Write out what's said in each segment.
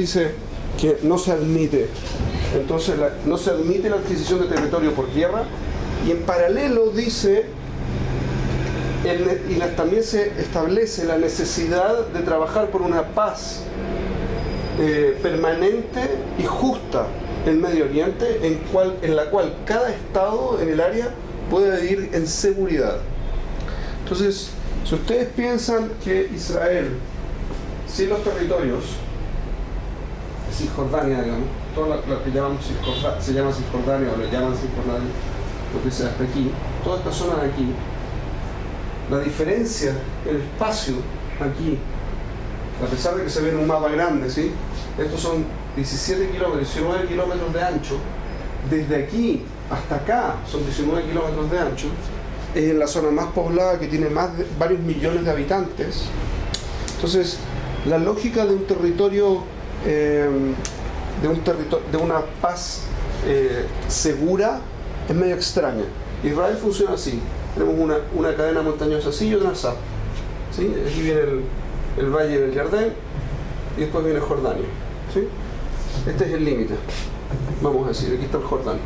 dice que no se admite. Entonces no se admite la adquisición de territorio por tierra, y en paralelo dice, también se establece la necesidad de trabajar por una paz permanente y justa en Medio Oriente, en la cual cada estado en el área puede vivir en seguridad. Entonces, si ustedes piensan que Israel, sin los territorios, Cisjordania, digamos, todo lo que llamamos se llama Cisjordania, o le llaman Cisjordania, lo que sea hasta aquí, toda esta zona de aquí, la diferencia en el espacio aquí, a pesar de que se ve en un mapa grande, ¿sí? Estos son 17 kilómetros, 19 kilómetros de ancho, desde aquí hasta acá son 19 kilómetros de ancho, es en la zona más poblada, que tiene varios millones de habitantes. Entonces, la lógica de un territorio, de una paz segura, es medio extraña. Israel funciona así: tenemos una cadena montañosa así y otra así, ¿sí? Aquí viene el valle del Jordán y después viene Jordania, ¿sí? Este es el límite, vamos a decir, aquí está el Jordán.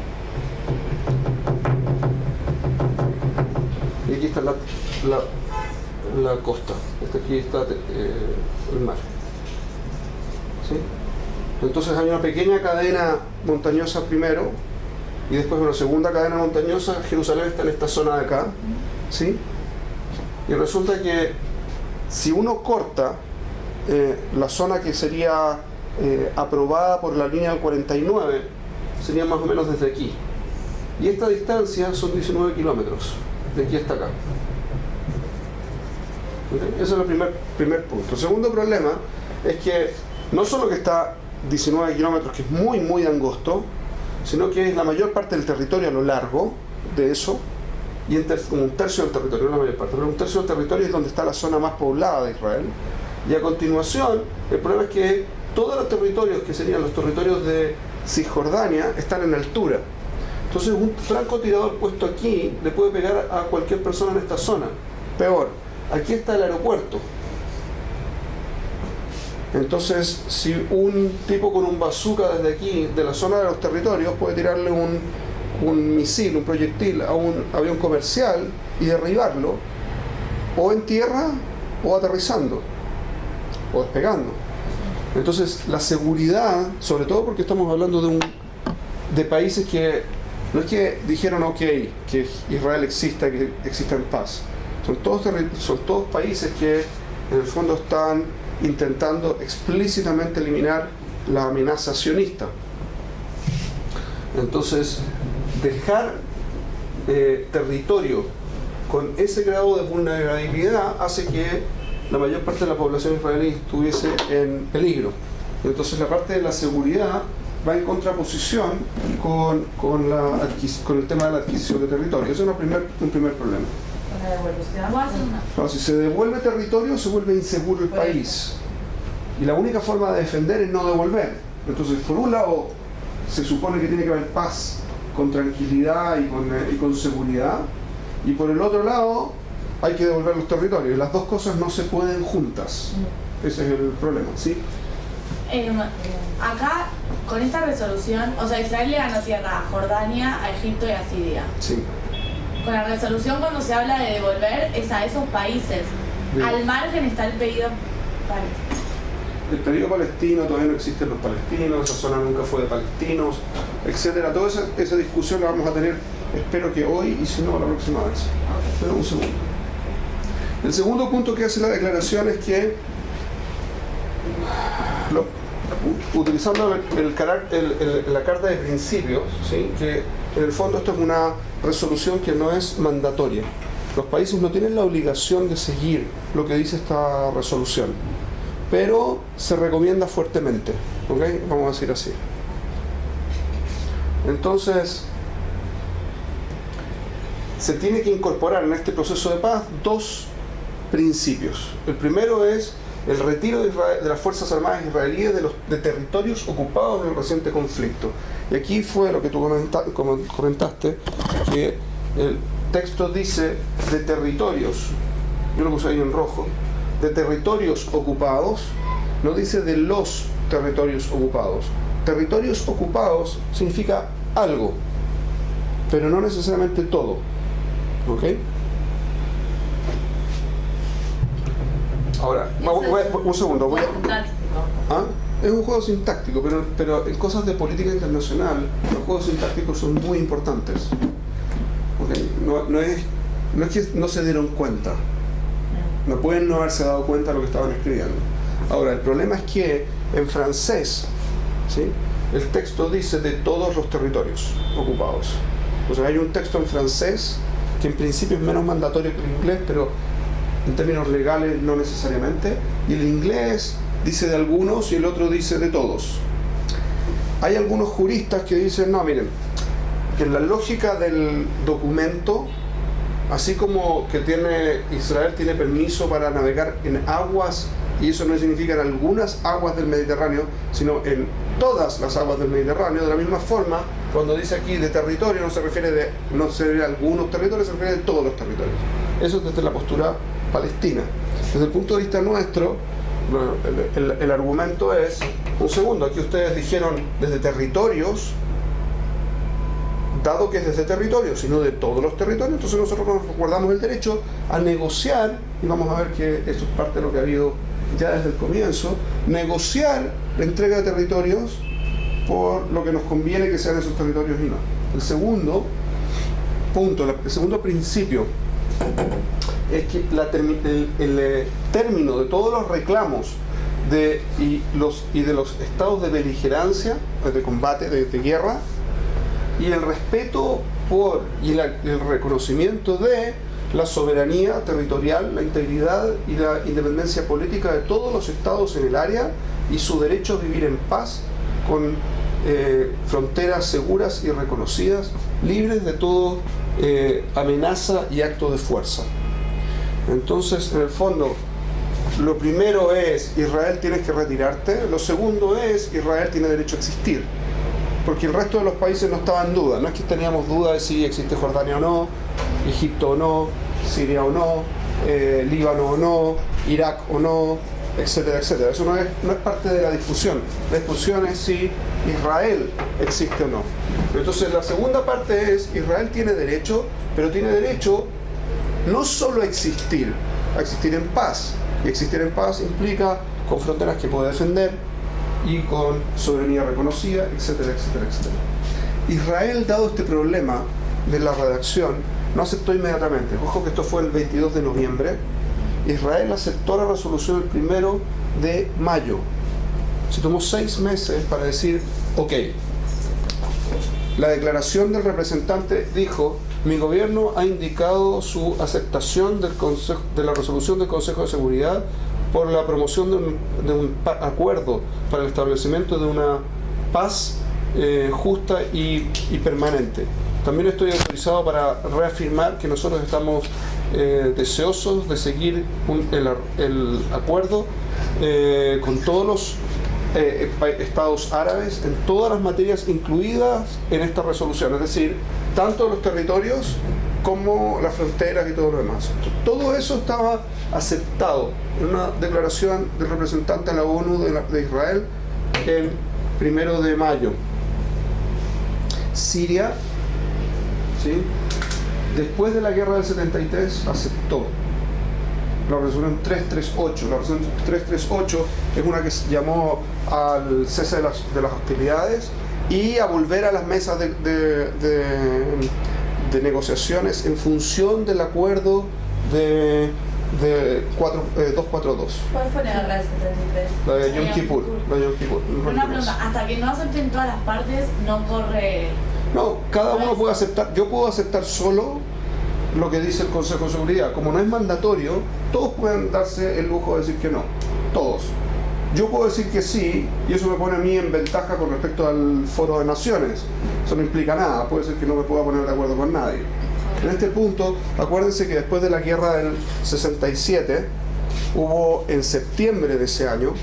Y aquí está la costa, aquí está el mar, ¿sí? Entonces hay una pequeña cadena montañosa primero, y después una segunda cadena montañosa. Jerusalén está en esta zona de acá, ¿sí? Y resulta que si uno corta la zona que sería aprobada por la línea del 49, sería más o menos desde aquí. Y esta distancia son 19 kilómetros, de aquí hasta acá. ¿Okay? Ese es el primer punto. El segundo problema es que no solo que está 19 kilómetros, que es muy, muy angosto, sino que es la mayor parte del territorio a lo largo de eso, y como un tercio del territorio, no la mayor parte, pero un tercio del territorio es donde está la zona más poblada de Israel. Y a continuación, el problema es que todos los territorios que serían los territorios de Cisjordania están en altura. Entonces un francotirador puesto aquí le puede pegar a cualquier persona en esta zona. Peor, aquí está el aeropuerto. Entonces, si un tipo con un bazooka desde aquí, de la zona de los territorios, puede tirarle un misil, un proyectil a un avión comercial y derribarlo, o en tierra, o aterrizando, o despegando. Entonces, la seguridad, sobre todo porque estamos hablando de países que no es que dijeron ok, que Israel exista, que exista en paz. Son todos países que en el fondo están intentando explícitamente eliminar la amenaza sionista. Entonces, dejar territorio con ese grado de vulnerabilidad hace que la mayor parte de la población israelí estuviese en peligro. Entonces, la parte de la seguridad va en contraposición con el tema de la adquisición de territorio. Ese es un primer problema. Si se devuelve territorio, se vuelve inseguro el país, y la única forma de defender es no devolver. Entonces, por un lado, se supone que tiene que haber paz con tranquilidad y con seguridad, y por el otro lado hay que devolver los territorios. Las dos cosas no se pueden juntas. Ese es el problema, ¿sí? Acá, con esta resolución, o sea, Israel le ganó tierra a Jordania, a Egipto y a Siria. Sí. Con la resolución, cuando se habla de devolver, es a esos países. Bien. Al margen está el pedido palestino. El pedido palestino, todavía no existen los palestinos, esa zona nunca fue de palestinos, etcétera. Toda esa discusión la vamos a tener, espero que hoy, y si no, la próxima vez. Pero un segundo. El segundo punto que hace la declaración es que, utilizando la carta de principios, ¿sí? Que en el fondo esto es una resolución que no es mandatoria. Los países no tienen la obligación de seguir lo que dice esta resolución, pero se recomienda fuertemente, ¿ok? Vamos a decir así. Entonces, se tiene que incorporar en este proceso de paz dos principios. El primero es el retiro de las Fuerzas Armadas israelíes de territorios ocupados en el reciente conflicto. Y aquí fue lo que tú comentaste, que el texto dice de territorios, yo lo puse ahí en rojo, de territorios ocupados, no dice de los territorios ocupados. Territorios ocupados significa algo, pero no necesariamente todo. ¿Ok? Ahora, un segundo. ¿Ah? Es un juego sintáctico, pero en cosas de política internacional, los juegos sintácticos son muy importantes. ¿Okay? No es que no se dieron cuenta. No pueden no haberse dado cuenta de lo que estaban escribiendo. Ahora, el problema es que en francés, ¿sí?, el texto dice de todos los territorios ocupados. O sea, hay un texto en francés que en principio es menos mandatorio que el inglés, pero en términos legales no necesariamente. Y el inglés dice de algunos y el otro dice de todos. Hay algunos juristas que dicen, no, miren, que en la lógica del documento, así como que Israel tiene permiso para navegar en aguas, y eso no significa en algunas aguas del Mediterráneo, sino en todas las aguas del Mediterráneo, de la misma forma, cuando dice aquí de territorio no se refiere a algunos territorios, se refiere a todos los territorios. Eso es desde la postura palestina. Desde el punto de vista nuestro, el argumento es, un segundo, aquí ustedes dijeron desde territorios, dado que es desde territorios, sino de todos los territorios, entonces nosotros nos guardamos el derecho a negociar, y vamos a ver que esto es parte de lo que ha habido ya desde el comienzo, negociar la entrega de territorios por lo que nos conviene que sean esos territorios y no. El segundo punto, el segundo principio, es que el término de todos los reclamos de los estados de beligerancia, de combate, de guerra, y el respeto por y el reconocimiento de la soberanía territorial, la integridad y la independencia política de todos los estados en el área y su derecho a vivir en paz con fronteras seguras y reconocidas, libres de toda amenaza y acto de fuerza. Entonces, en el fondo, lo primero es Israel tienes que retirarte, lo segundo es Israel tiene derecho a existir, porque el resto de los países no estaba en duda. No es que teníamos duda de si existe Jordania o no, Egipto o no, Siria o no, Líbano o no, Irak o no, etcétera, etcétera. Eso no es parte de la discusión. La discusión es si Israel existe o no. Entonces la segunda parte es Israel tiene derecho, pero tiene derecho no solo a existir en paz. Y existir en paz implica con fronteras que puede defender y con soberanía reconocida, etcétera, etcétera, etcétera. Israel, dado este problema de la redacción, no aceptó inmediatamente. Ojo que esto fue el 22 de noviembre. Israel aceptó la resolución el 1 de mayo. Se tomó 6 meses para decir, ok. La declaración del representante dijo, mi gobierno ha indicado su aceptación de la resolución del Consejo de Seguridad por la promoción de un acuerdo para el establecimiento de una paz justa y permanente. También estoy autorizado para reafirmar que nosotros estamos deseosos de seguir el acuerdo con todos los estados árabes en todas las materias incluidas en esta resolución, es decir, tanto los territorios como las fronteras y todo lo demás. Todo eso estaba aceptado en una declaración del representante de la ONU de Israel el 1 de mayo. Siria, ¿sí?, después de la guerra del 73 aceptó la resolución 338. La resolución 338 es una que llamó al cese de las hostilidades y a volver a las mesas de negociaciones en función del acuerdo de 242. ¿Cuál fue la guerra del 73? La de Yom Kippur. Una pregunta, hasta que no acepten todas las partes, no corre... No, cada uno puede aceptar. Yo puedo aceptar solo lo que dice el Consejo de Seguridad. Como no es mandatorio, todos pueden darse el lujo de decir que no. Todos. Yo puedo decir que sí, y eso me pone a mí en ventaja con respecto al Foro de Naciones. Eso no implica nada. Puede ser que no me pueda poner de acuerdo con nadie. En este punto, acuérdense que después de la guerra del 67, hubo en septiembre de ese año,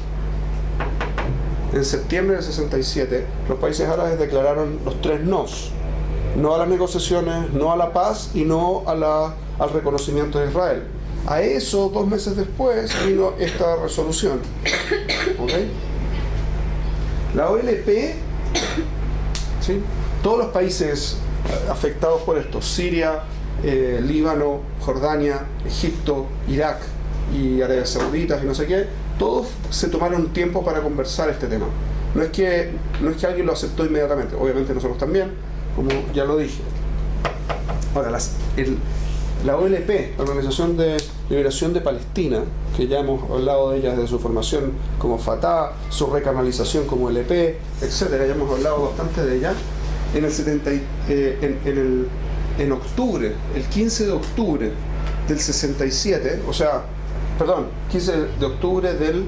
en septiembre del 67, los países árabes declararon los 3 nos. No a las negociaciones, no a la paz y no al reconocimiento de Israel. A eso, 2 meses después, vino esta resolución. ¿Okay? La OLP, ¿sí? Todos los países afectados por esto, Siria, Líbano, Jordania, Egipto, Irak y Arabia Saudita y no sé qué, todos se tomaron tiempo para conversar este tema. No es que alguien lo aceptó inmediatamente, obviamente nosotros también, como ya lo dije. Ahora, la OLP, la Organización de Liberación de Palestina, que ya hemos hablado de ella desde su formación como Fatah, su recanalización como LP, etcétera, ya hemos hablado bastante de ella. En octubre, el 15 de octubre del 67, o sea, perdón, 15 de octubre del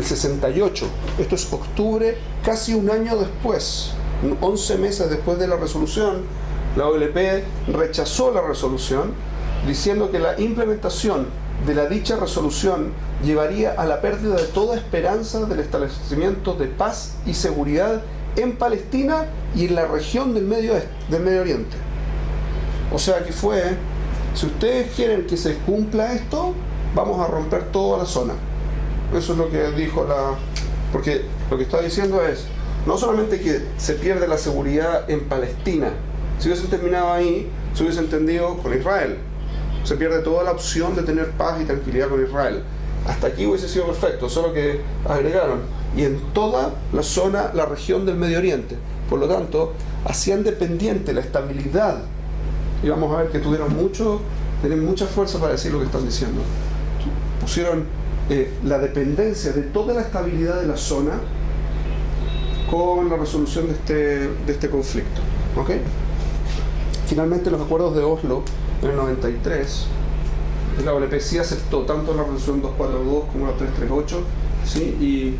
68, esto es octubre, casi un año después, 11 meses después de la resolución, la OLP rechazó la resolución diciendo que la implementación de la dicha resolución llevaría a la pérdida de toda esperanza del establecimiento de paz y seguridad en Palestina y en la región del Medio Oriente. O sea que fue, si ustedes quieren que se cumpla esto, vamos a romper toda la zona. Eso es lo que dijo porque lo que está diciendo es, no solamente que se pierde la seguridad en Palestina, si hubiesen terminado ahí, se hubiese entendido con Israel. Se pierde toda la opción de tener paz y tranquilidad con Israel. Hasta aquí hubiese sido perfecto, solo que agregaron, y en toda la zona, la región del Medio Oriente. Por lo tanto, hacían dependiente la estabilidad. Y vamos a ver que tienen mucha fuerza para decir lo que están diciendo. Pusieron la dependencia de toda la estabilidad de la zona con la resolución de este conflicto. ¿Ok? Finalmente, los acuerdos de Oslo en el 93, la OLP sí aceptó tanto la resolución 242 como la 338, ¿sí?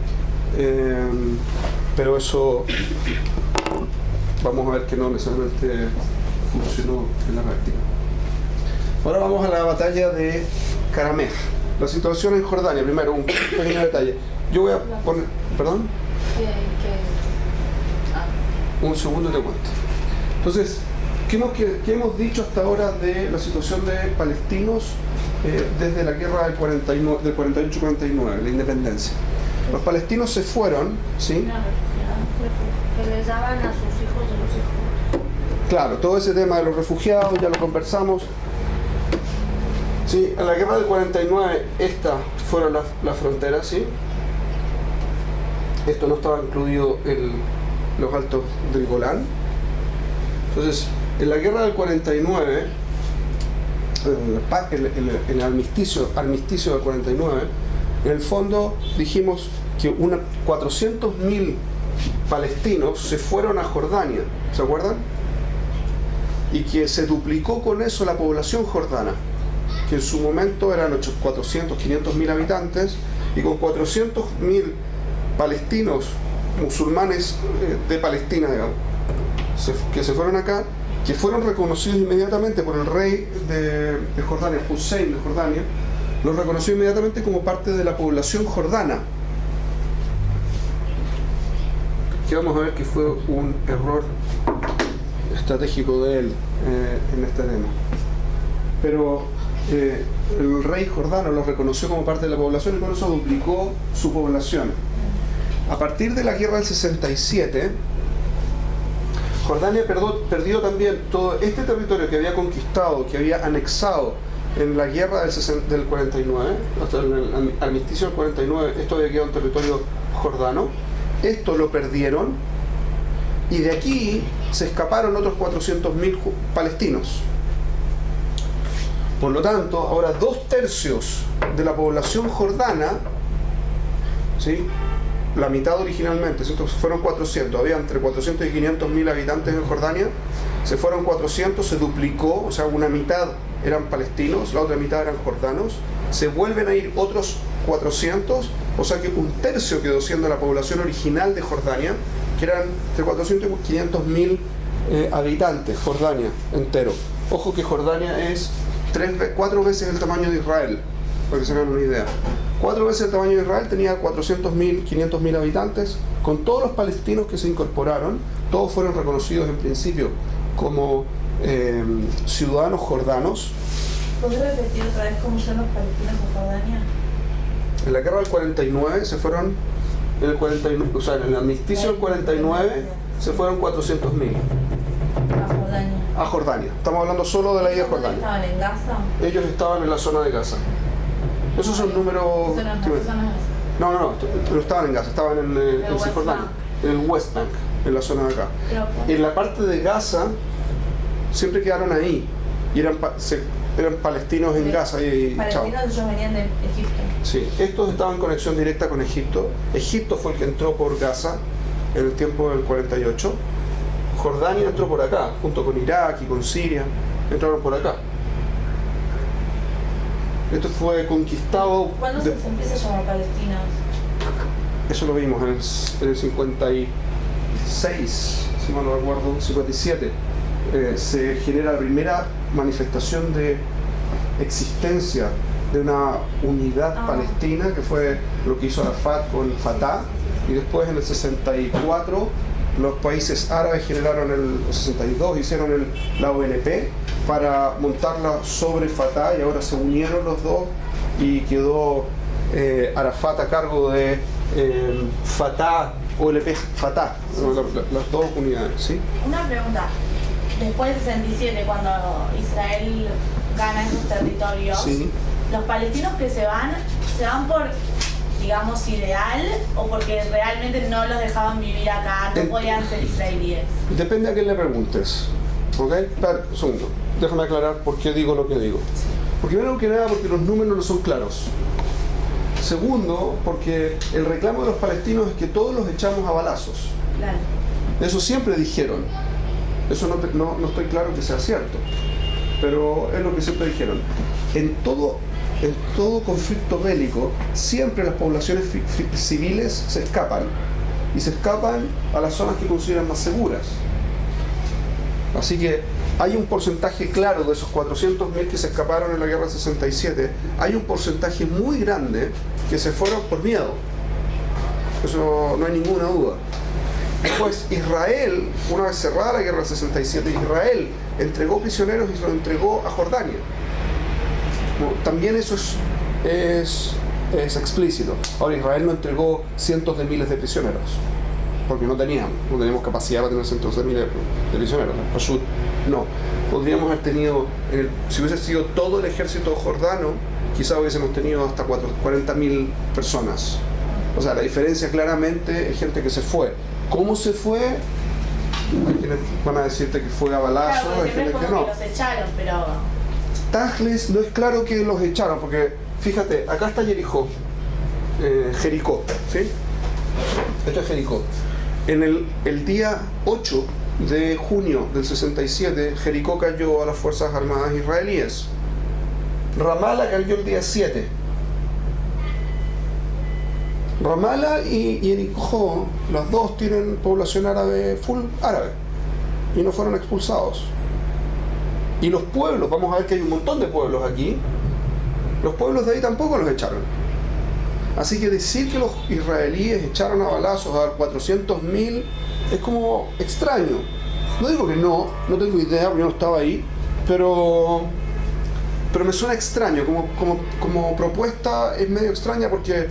Pero eso vamos a ver que no necesariamente funcionó en la práctica. Ahora vamos a la batalla de Karameh. La situación en Jordania, primero un pequeño detalle. Yo voy a poner, perdón, un segundo y te cuento. Entonces, ¿qué hemos dicho hasta ahora de la situación de palestinos desde la guerra del 48-49, la independencia? Los palestinos se fueron, ¿sí? Que les daban a sus hijos de los hijos. Claro, todo ese tema de los refugiados ya lo conversamos. Sí, en la guerra del 49, estas fueron las fronteras, ¿sí? Esto no estaba incluido en los altos del Golán. Entonces, en la guerra del 49, en el armisticio del 49, en el fondo dijimos que 400.000 palestinos se fueron a Jordania, ¿se acuerdan? Y que se duplicó con eso la población jordana, que en su momento eran 500.000 habitantes, y con 400.000 palestinos, musulmanes de Palestina, digamos, que se fueron acá, que fueron reconocidos inmediatamente por el rey de Jordania, Hussein de Jordania, los reconoció inmediatamente como parte de la población jordana. Que vamos a ver que fue un error estratégico de él en este tema. Pero el rey jordano los reconoció como parte de la población y con eso duplicó su población. A partir de la guerra del 67, Jordania perdió también todo este territorio que había conquistado, que había anexado en la guerra del 49, hasta el armisticio del 49, esto había quedado en territorio jordano. Esto lo perdieron y de aquí se escaparon otros 400.000 palestinos. Por lo tanto, ahora 2/3 de la población jordana, ¿sí? La mitad originalmente, ¿cierto? Fueron 400, había entre 400 y 500.000 habitantes en Jordania, se fueron 400, se duplicó, o sea, una mitad eran palestinos, la otra mitad eran jordanos, se vuelven a ir otros 400, o sea que 1/3 quedó siendo la población original de Jordania, que eran entre 400 y 500.000 habitantes, Jordania entero. Ojo que Jordania es 4 veces el tamaño de Israel, para que se hagan una idea. 4 veces el tamaño de Israel, tenía 400.000, 500.000 habitantes, con todos los palestinos que se incorporaron, todos fueron reconocidos en principio como ciudadanos jordanos. ¿Puedes repetir otra vez cómo son los palestinos en Jordania? En la guerra del 49 se fueron En el 49, o sea, en el armisticio del 49 se fueron 400.000 A Jordania. a Jordania. Estamos hablando solo de la ida a ¿Dónde Jordania. estaban? ¿En Gaza? Ellos estaban en la zona de Gaza. Esos son números... Eso no es. No estaban en Gaza, estaban en West Cisjordania, Bank. en el West Bank, en la zona de acá. Pero, En la parte de Gaza siempre quedaron ahí y eran palestinos en Gaza y chao. palestinos ellos venían de Egipto. Sí, estos estaban en conexión directa con Egipto. Egipto fue el que entró por Gaza en el tiempo del 48. Jordania entró por acá, junto con Irak y con Siria, entraron por acá. Esto fue conquistado... ¿Cuándo se empieza a llamar Palestina? Eso lo vimos en el 56, si mal no recuerdo, 57. Se genera la primera manifestación de existencia de una unidad palestina, que fue lo que hizo Arafat con Fatah, y después en el 64 los países árabes generaron el 62, hicieron la OLP para montarla sobre Fatah, y ahora se unieron los dos y quedó Arafat a cargo de Fatah, OLP Fatah, las dos unidades, ¿sí? Una pregunta. Después del 67, cuando Israel gana esos territorios, Sí. los palestinos que se van por, digamos, ideal o porque realmente no los dejaban vivir acá, no podían ser israelíes. Depende a quién le preguntes. ¿Ok? Espera un segundo. Déjame aclarar por qué digo lo que digo. Porque primero que nada, porque los números no son claros. Segundo, porque el reclamo de los palestinos es que todos los echamos a balazos. Claro. Eso siempre dijeron. Eso no estoy claro que sea cierto. Pero es lo que siempre dijeron. En todo conflicto bélico, siempre las poblaciones civiles se escapan. Y se escapan a las zonas que consideran más seguras. Así que hay un porcentaje claro de esos 400.000 que se escaparon en la guerra del 67. Hay un porcentaje muy grande que se fueron por miedo. Eso no hay ninguna duda. Después Israel, una vez cerrada la guerra del 67, Israel entregó prisioneros y se los entregó a Jordania. Bueno, también eso es explícito. Ahora, Israel no entregó cientos de miles de prisioneros, porque no teníamos capacidad para tener cientos de miles de prisioneros. No. Podríamos haber tenido, si hubiese sido todo el ejército jordano, quizás hubiésemos tenido hasta 40.000 personas. O sea, la diferencia claramente es gente que se fue. ¿Cómo se fue? Hay quienes van a decirte que fue a balazos, Claro, hay porque quienes siempre es que como no. que los echaron, pero... Tajles no es claro que los echaron, porque fíjate, acá está Jericó, ¿sí? Esto es Jericó. En el día 8 de junio del 67, Jericó cayó a las Fuerzas Armadas israelíes. Ramallah cayó el día 7. Ramallah y Jericó, las dos tienen población árabe, full árabe, y no fueron expulsados. Y los pueblos, vamos a ver que hay un montón de pueblos aquí, los pueblos de ahí tampoco los echaron. Así que decir que los israelíes echaron a balazos a 400.000 es como extraño. No digo que no tengo idea, porque yo no estaba ahí, pero me suena extraño, como propuesta es medio extraña porque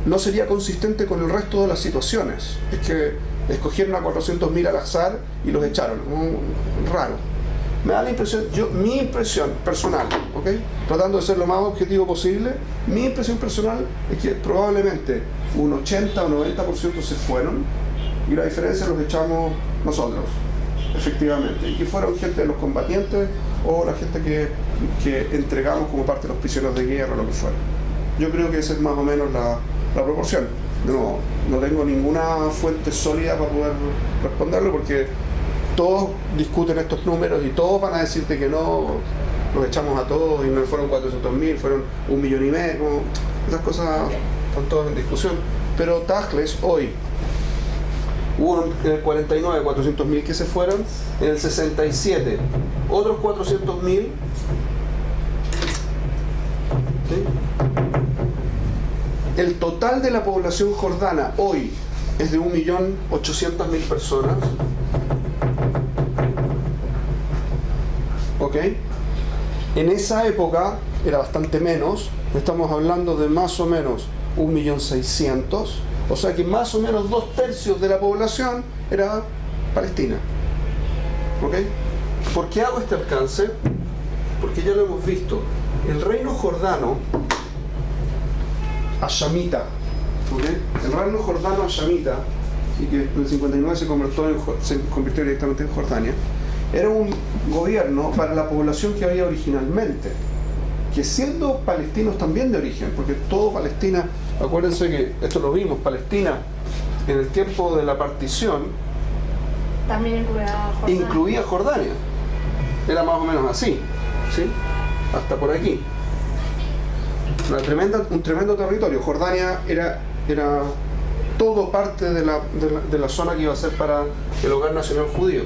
no sería consistente con el resto de las situaciones. Es que escogieron a 400.000 al azar y los echaron, como raro. Me da la impresión, mi impresión personal, ¿ok? Tratando de ser lo más objetivo posible, mi impresión personal es que probablemente un 80 o 90% se fueron y la diferencia los echamos nosotros, efectivamente. Y que fueron gente de los combatientes o la gente que entregamos como parte de los prisioneros de guerra o lo que fuera. Yo creo que esa es más o menos la proporción. No tengo ninguna fuente sólida para poder responderlo porque todos discuten estos números y todos van a decirte que no, los echamos a todos y no fueron 400.000, fueron 1,5 millones, esas cosas están todas en discusión. Pero Tajles hoy, hubo en el 49 400.000 que se fueron, en el 67 otros 400.000, ¿sí? El total de la población jordana hoy es de 1.800.000 personas. ¿Ok? En esa época era bastante menos, estamos hablando de más o menos 1.600.000. O sea que más o menos 2/3 de la población era palestina. ¿Ok? ¿Por qué hago este alcance? Porque ya lo hemos visto. El reino jordano hashamita, ¿okay? El reino jordano hashamita, y que en el 59 se convirtió directamente en Jordania, era un gobierno para la población que había originalmente, que siendo palestinos también de origen, porque todo Palestina, acuérdense que esto lo vimos, Palestina en el tiempo de la partición También incluía Jordania. Era más o menos así, ¿sí? Hasta por aquí. Un tremendo territorio. Jordania era todo parte de la zona que iba a ser para el hogar nacional judío.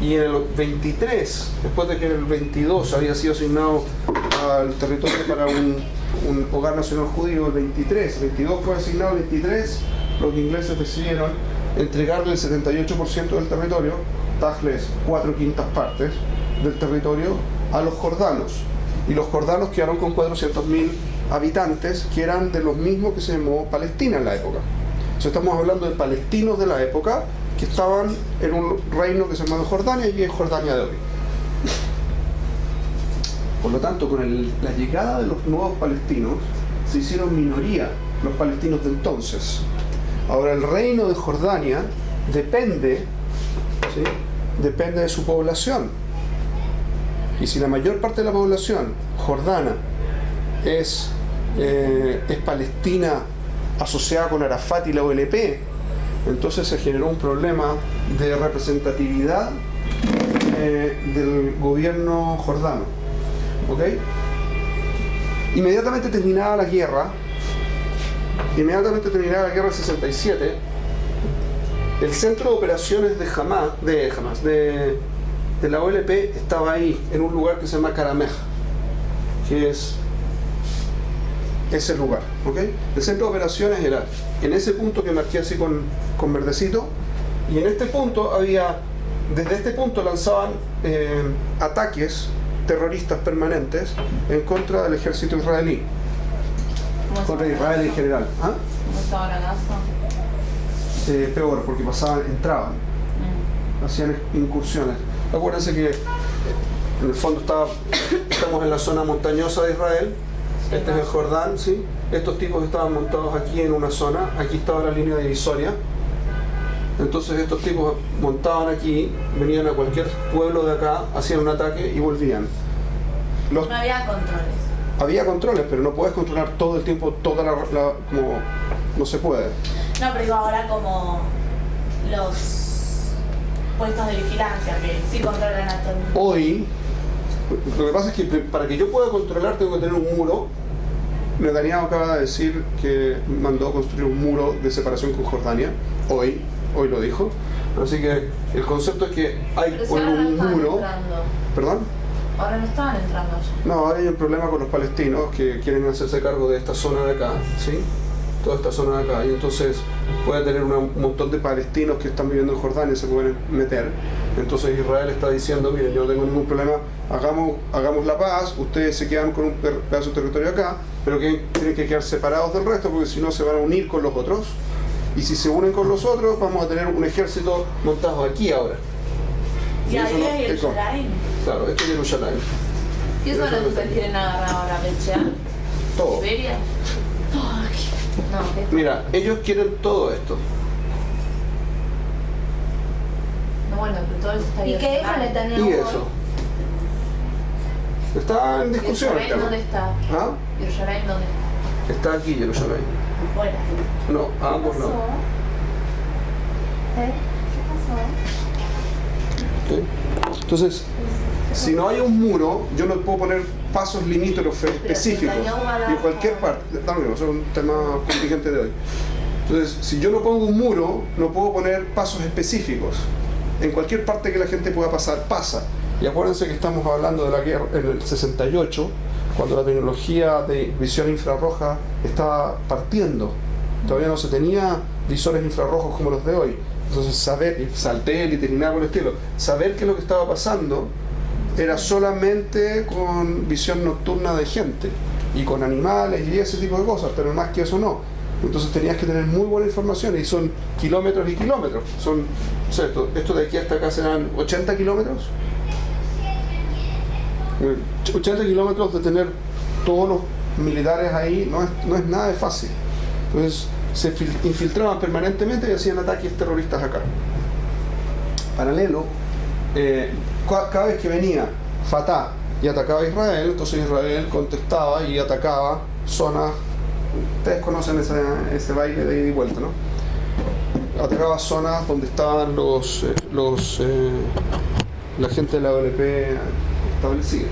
Y en el 23, después de que en el 22 había sido asignado al territorio para un hogar nacional judío, el 22 fue asignado, el 23 los ingleses decidieron entregarle el 78% del territorio, tajles 4/5 partes del territorio, a los jordanos. Y los jordanos quedaron con 400.000 habitantes, que eran de los mismos que se llamó Palestina en la época. Entonces estamos hablando de palestinos de la época que estaban en un reino que se llamaba Jordania y es Jordania de hoy. Por lo tanto, con la llegada de los nuevos palestinos, se hicieron minoría los palestinos de entonces. Ahora, el reino de Jordania depende, ¿sí? Depende de su población. Y si la mayor parte de la población jordana es palestina asociada con Arafat y la OLP, entonces se generó un problema de representatividad del gobierno jordano. ¿Ok? Inmediatamente terminada la guerra del 67, el centro de operaciones de la OLP estaba ahí, en un lugar que se llama Karamej, que es ese lugar, ¿ok? El centro de operaciones era en ese punto que marqué así con verdecito, y en este punto desde este punto lanzaban ataques terroristas permanentes en contra del ejército israelí, contra Israel en general. ¿Ah? ¿Cómo estaba la casa? Peor, porque entraban, hacían incursiones. Acuérdense que en el fondo estamos en la zona montañosa de Israel. Este es el Jordán, ¿sí? Estos tipos estaban montados aquí en una zona, aquí estaba la línea divisoria. Entonces estos tipos montaban aquí, venían a cualquier pueblo de acá, hacían un ataque y volvían. No había controles. Había controles, pero no puedes controlar todo el tiempo, como no se puede. No, pero digo ahora como los puestos de vigilancia que sí controlan a todo el mundo. Hoy, lo que pasa es que para que yo pueda controlar tengo que tener un muro. Netanyahu acaba de decir que mandó construir un muro de separación con Jordania. Hoy lo dijo. Así que el concepto es que hay que poner un muro. Entrando. ¿Perdón? Ahora no estaban entrando allá. No, ahora hay un problema con los palestinos que quieren hacerse cargo de esta zona de acá, ¿sí? Toda esta zona de acá. Y entonces puede tener un montón de palestinos que están viviendo en Jordania y se pueden meter. Entonces Israel está diciendo, miren, yo no tengo ningún problema, hagamos la paz, ustedes se quedan con un pedazo de territorio acá, pero que tienen que quedar separados del resto porque si no se van a unir con los otros. Y si se unen con los otros, vamos a tener un ejército montado aquí ahora. Y ahí es Jerusalén. Claro, esto es Jerusalén. ¿Qué son los que quieren agarrar ahora? ¿Bechear? Todo. ¿Siberia? No, Mira, ellos quieren todo esto. no, bueno, pero todo eso está ¿Y qué hijo Netanyahu? Y eso. Está en discusión el ¿Jerusalén tema. dónde está? ¿Ah? ¿Jerusalén dónde está? Está aquí Jerusalén. Afuera. No, a ambos lados. ¿Sí? Entonces, si no hay un muro, yo no puedo poner pasos limítrofes específicos en cualquier parte. También, eso es un tema contingente de hoy. Entonces, si yo no pongo un muro, no puedo poner pasos específicos. En cualquier parte que la gente pueda pasar, pasa. Y acuérdense que estamos hablando de la guerra en el 68, cuando la tecnología de visión infrarroja estaba partiendo. Todavía no se tenía visores infrarrojos como los de hoy. Entonces saber, satélite ni nada por el estilo, saber qué es lo que estaba pasando era solamente con visión nocturna de gente y con animales y ese tipo de cosas, pero más que eso no. Entonces tenías que tener muy buena información y son kilómetros y kilómetros. Son, o sea, esto de aquí hasta acá serán 80 kilómetros. 80 kilómetros de tener todos los militares ahí no es nada de fácil. Entonces se infiltraban permanentemente y hacían ataques terroristas acá. Paralelo, cada vez que venía Fatah y atacaba a Israel, entonces Israel contestaba y atacaba zonas. Ustedes conocen ese baile de ida y vuelta, ¿no? Atacaba zonas donde estaban la gente de la OLP establecida.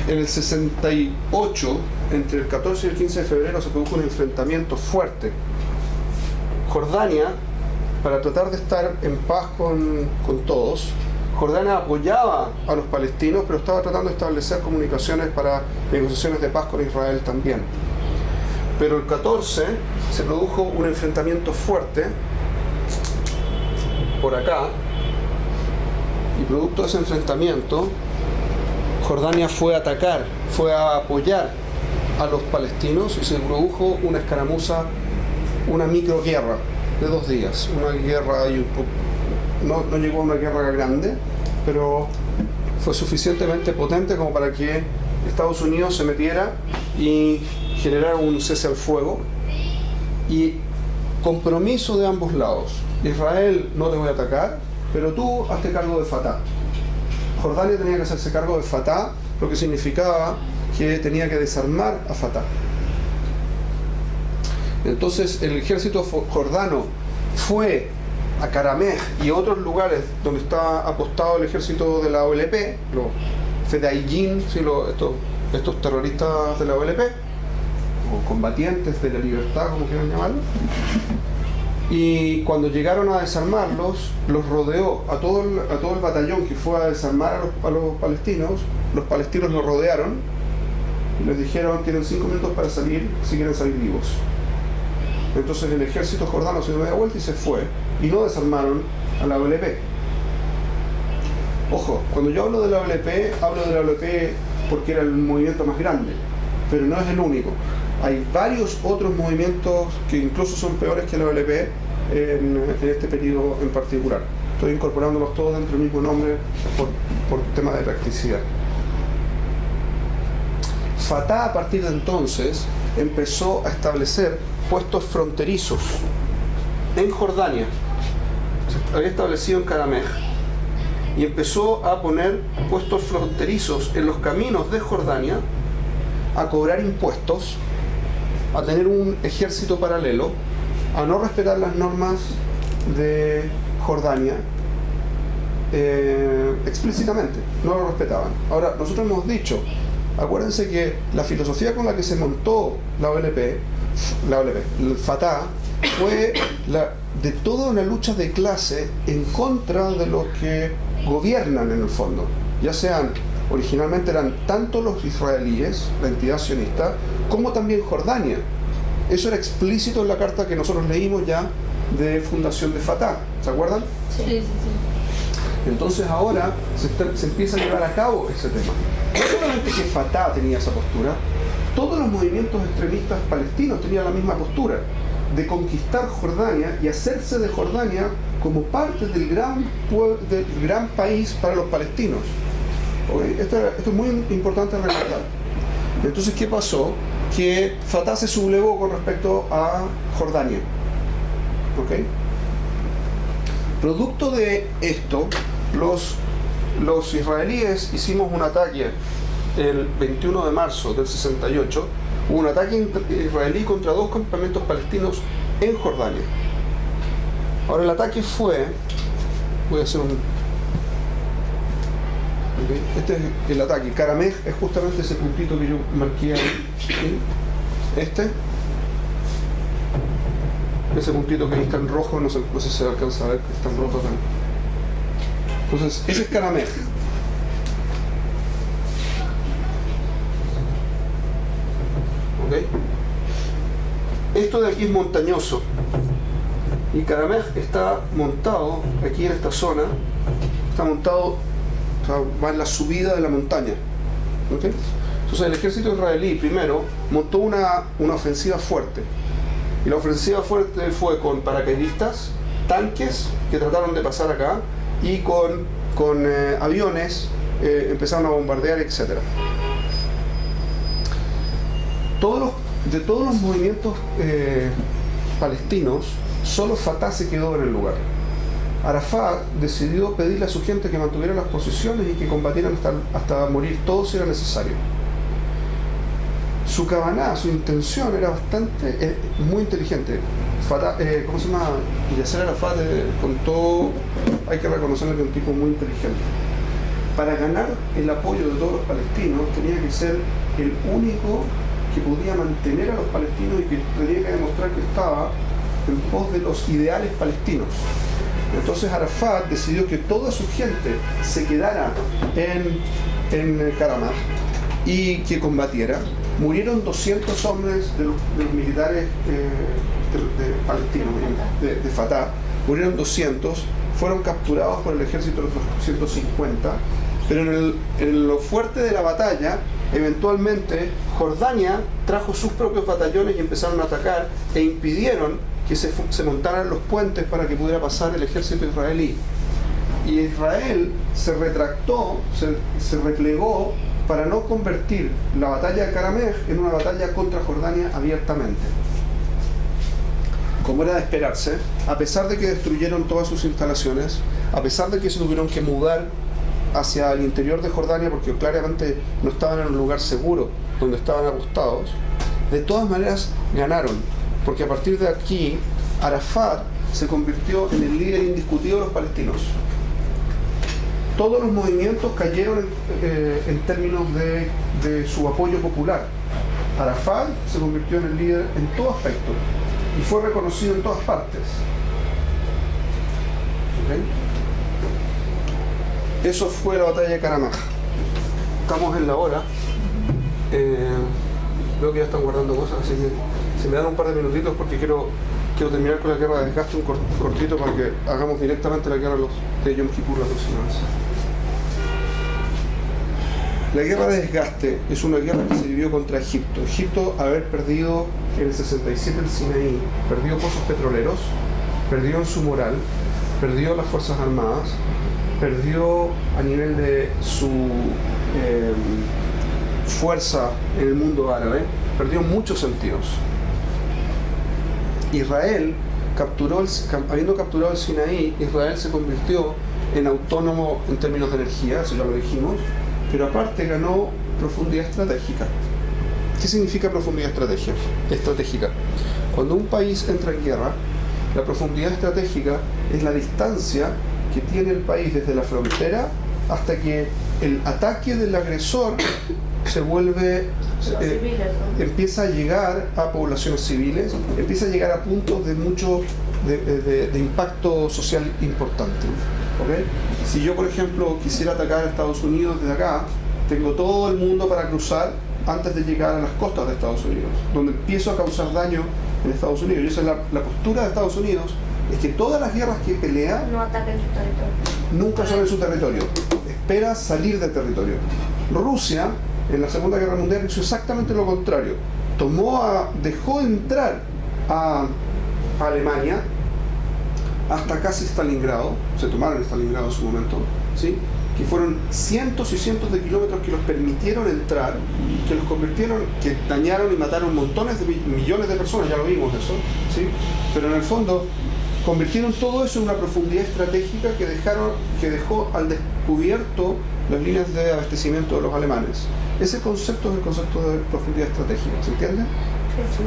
En el 68, entre el 14 y el 15 de febrero, se produjo un enfrentamiento fuerte. Jordania, para tratar de estar en paz con todos, Jordania apoyaba a los palestinos, pero estaba tratando de establecer comunicaciones para negociaciones de paz con Israel también. Pero el 14 se produjo un enfrentamiento fuerte por acá, y producto de ese enfrentamiento, Jordania fue a atacar, fue a apoyar a los palestinos y se produjo una escaramuza, una microguerra de 2 días. Una guerra, no llegó a una guerra grande, pero fue suficientemente potente como para que Estados Unidos se metiera y generara un cese al fuego y compromiso de ambos lados. Israel, no te voy a atacar, pero tú hazte cargo de Fatah. Jordania tenía que hacerse cargo de Fatah, lo que significaba que tenía que desarmar a Fatah. Entonces el ejército jordano fue a Karameh y otros lugares donde estaba apostado el ejército de la OLP, los Fedayeen, ¿sí? Estos terroristas de la OLP, o combatientes de la libertad, como quieran llamarlo. Y cuando llegaron a desarmarlos, los rodeó a todo el batallón que fue a desarmar a los palestinos. Los palestinos los rodearon y les dijeron: tienen 5 minutos para salir si quieren salir vivos. Entonces el ejército jordano se dio media vuelta y se fue, y no desarmaron a la OLP. Ojo, cuando yo hablo de la OLP porque era el movimiento más grande, pero no es el único. Hay varios otros movimientos que incluso son peores que la OLP en este periodo en particular. Estoy incorporándolos todos dentro del mismo nombre por tema de practicidad. Fatah, a partir de entonces, empezó a establecer puestos fronterizos en Jordania. Se había establecido en Karameh y empezó a poner puestos fronterizos en los caminos de Jordania, a cobrar impuestos, a tener un ejército paralelo, a no respetar las normas de Jordania explícitamente, no lo respetaban. Ahora, nosotros hemos dicho, acuérdense que la filosofía con la que se montó el Fatah, fue de toda una lucha de clase en contra de los que gobiernan en el fondo, ya sean, originalmente eran tanto los israelíes, la entidad sionista, como también Jordania. Eso era explícito en la carta que nosotros leímos ya de fundación de Fatah, ¿se acuerdan? Sí. Entonces ahora se empieza a llevar a cabo ese tema. No solamente que Fatah tenía esa postura, todos los movimientos extremistas palestinos tenían la misma postura, de conquistar Jordania y hacerse de Jordania como parte del gran país para los palestinos. ¿Okay? Esto es muy importante recordar. Entonces, ¿qué pasó? Que Fatah se sublevó con respecto a Jordania. ¿Okay? Producto de esto, los israelíes hicimos un ataque el 21 de marzo del 68, hubo un ataque israelí contra 2 campamentos palestinos en Jordania. Ahora el ataque fue, voy a hacer un... Okay. Este es el ataque. Karameh es justamente ese puntito que yo marqué ahí. ¿Sí? Ese puntito que ahí está en rojo, no sé si se alcanza a ver que está en rojo acá. Entonces, ese es Karameh. ¿Okay? Esto de aquí es montañoso y Karameh está montado aquí en esta zona, está montado, o sea, va en la subida de la montaña. ¿Okay? Entonces el ejército israelí primero montó una ofensiva fuerte. Y la ofensiva fuerte fue con paracaidistas, tanques que trataron de pasar acá y con aviones empezaron a bombardear, etc. De todos los movimientos palestinos, solo Fatah se quedó en el lugar. Arafat decidió pedirle a su gente que mantuviera las posiciones y que combatieran hasta morir todos si era necesario. Su kavaná, su intención era bastante, muy inteligente. Fatah, ¿cómo se llama? Yasser Arafat, con todo, hay que reconocerle que es un tipo muy inteligente. Para ganar el apoyo de todos los palestinos, tenía que ser el único que podía mantener a los palestinos y que tenía que demostrar que estaba en pos de los ideales palestinos. Entonces Arafat decidió que toda su gente se quedara en Karamaj y que combatiera. Murieron 200 hombres de los militares palestinos, de Fatah. Murieron 200, fueron capturados por el ejército de los 150, pero en lo fuerte de la batalla, eventualmente Jordania trajo sus propios batallones y empezaron a atacar e impidieron que se montaran los puentes para que pudiera pasar el ejército israelí. Y Israel se retractó, se replegó para no convertir la batalla de Karamej en una batalla contra Jordania abiertamente. Como era de esperarse, a pesar de que destruyeron todas sus instalaciones, a pesar de que se tuvieron que mudar hacia el interior de Jordania porque claramente no estaban en un lugar seguro donde estaban apostados, de todas maneras ganaron, porque a partir de aquí Arafat se convirtió en el líder indiscutido de los palestinos. Todos los movimientos cayeron en términos de su apoyo popular. Arafat se convirtió en el líder en todo aspecto y fue reconocido en todas partes. ¿Okay? Eso fue la batalla de Karamaj. Estamos en la hora. Veo que ya están guardando cosas, así que si me dan un par de minutitos porque quiero terminar con la guerra de desgaste, un cortito para que hagamos directamente la guerra de Yom Kippur la próxima vez. La guerra de desgaste es una guerra que se vivió contra Egipto. Egipto, al haber perdido en el 67 el Sinaí, perdió pozos petroleros, perdió en su moral, perdió las fuerzas armadas, perdió a nivel de su fuerza en el mundo árabe, perdió muchos sentidos. Israel habiendo capturado el Sinaí, Israel se convirtió en autónomo en términos de energía, eso ya lo dijimos, pero aparte ganó profundidad estratégica. ¿Qué significa profundidad estratégica? Cuando un país entra en guerra, la profundidad estratégica es la distancia que tiene el país desde la frontera hasta que el ataque del agresor se vuelve, empieza a llegar a poblaciones civiles, empieza a llegar a puntos de mucho de impacto social importante. ¿Okay? Si yo, por ejemplo, quisiera atacar a Estados Unidos desde acá, tengo todo el mundo para cruzar antes de llegar a las costas de Estados Unidos, donde empiezo a causar daño en Estados Unidos. Y esa es la postura de Estados Unidos, es que todas las guerras que pelea no ataquen su territorio. Nunca son en su territorio, espera salir del territorio. Rusia, en la Segunda Guerra Mundial, hizo exactamente lo contrario. Dejó entrar a Alemania hasta casi Stalingrado, se tomaron Stalingrado en su momento, ¿sí? Que fueron cientos y cientos de kilómetros que los permitieron entrar, que los convirtieron, que dañaron y mataron montones de millones de personas, ya lo vimos eso, ¿sí? Pero en el fondo convirtieron todo eso en una profundidad estratégica que dejó al descubierto las líneas de abastecimiento de los alemanes. Ese concepto es el concepto de profundidad estratégica, ¿se entiende? Sí.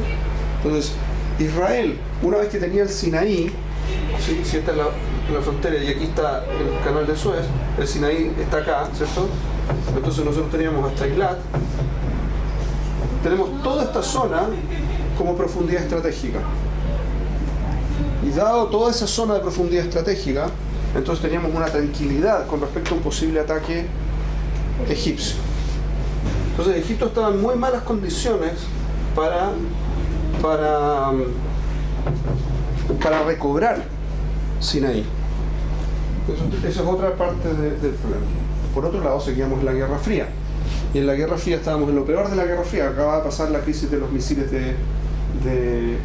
Entonces, Israel, una vez que tenía el Sinaí, si esta es la frontera y aquí está el canal de Suez, el Sinaí está acá, ¿cierto? Entonces nosotros teníamos hasta Eilat, tenemos toda esta zona como profundidad estratégica. Y dado toda esa zona de profundidad estratégica, entonces teníamos una tranquilidad con respecto a un posible ataque egipcio. Entonces Egipto estaba en muy malas condiciones para recobrar Sinaí. Eso es otra parte del problema. Por otro lado, seguíamos la Guerra Fría. y en la Guerra Fría estábamos en lo peor de la Guerra Fría. Acaba de pasar la crisis de los misiles de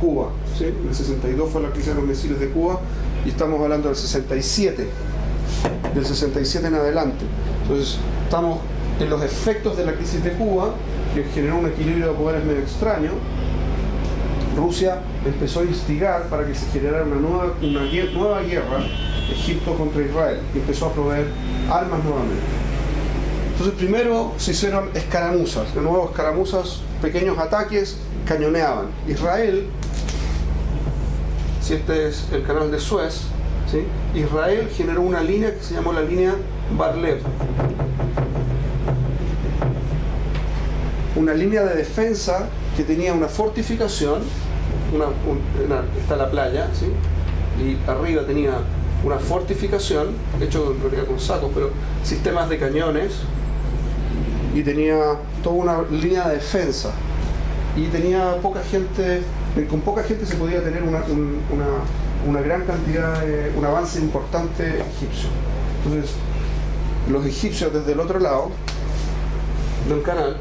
Cuba, ¿sí? En el 62 fue la crisis de los misiles de Cuba y estamos hablando del 67 en adelante. Entonces estamos en los efectos de la crisis de Cuba, que generó un equilibrio de poderes medio extraño. Rusia empezó a instigar para que se generara una nueva guerra, Egipto contra Israel, y empezó a proveer armas nuevamente. Entonces primero se hicieron escaramuzas, de nuevo escaramuzas, pequeños ataques, cañoneaban. Israel, si este es el canal de Suez, ¿sí? Israel generó una línea que se llamó la línea Bar-Lev, una línea de defensa que tenía una fortificación, está la playa, ¿sí? Y arriba tenía una fortificación, hecho en realidad con sacos, pero sistemas de cañones, y tenía toda una línea de defensa, y tenía poca gente, con poca gente se podía tener una gran cantidad un avance importante egipcio. Entonces los egipcios desde el otro lado del canal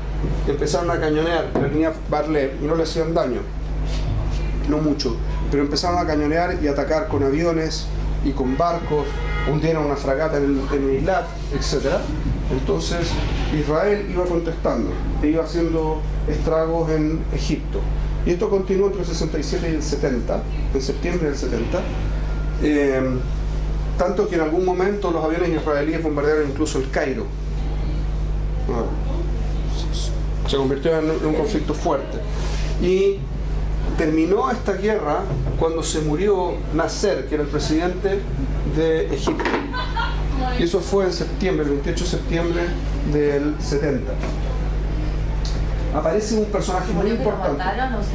empezaron a cañonear la línea Bar-Lev y no le hacían daño, no mucho, pero empezaron a cañonear y atacar con aviones y con barcos, hundieron una fragata en Eilat, etc. Entonces Israel iba contestando e iba haciendo estragos en Egipto. Y esto continuó entre el 67 y el 70, en septiembre del 70, tanto que en algún momento los aviones israelíes bombardearon incluso el Cairo. Se convirtió en un conflicto fuerte. Y terminó esta guerra cuando se murió Nasser, que era el presidente de Egipto. Y eso fue en septiembre, el 28 de septiembre del 70. Aparece un personaje muy importante.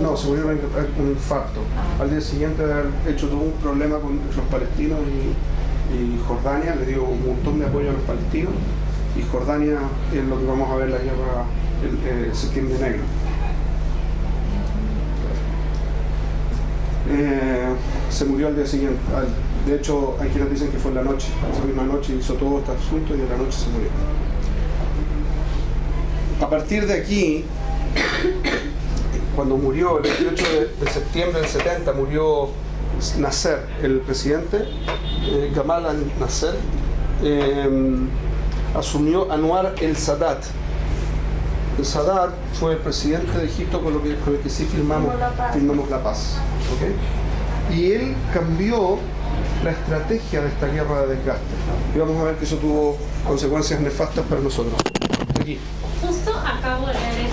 No, se murió un infarto. Al día siguiente de haber hecho todo un problema con los palestinos y Jordania, le dio un montón de apoyo a los palestinos. Y Jordania es lo que vamos a ver la guerra el septiembre negro. Se murió al día siguiente. De hecho, hay quienes dicen que fue en la noche. Esa misma noche hizo todo este asunto y en la noche se murió. A partir de aquí, cuando murió el 28 de septiembre del 70, murió Nasser, el presidente, Gamal al-Nasser, asumió Anwar el-Sadat. El Sadat fue el presidente de Egipto con el que sí firmamos la paz. ¿Okay? Y él cambió la estrategia de esta guerra de desgaste. Y vamos a ver que eso tuvo consecuencias nefastas para nosotros. Aquí. Justo acabo de ver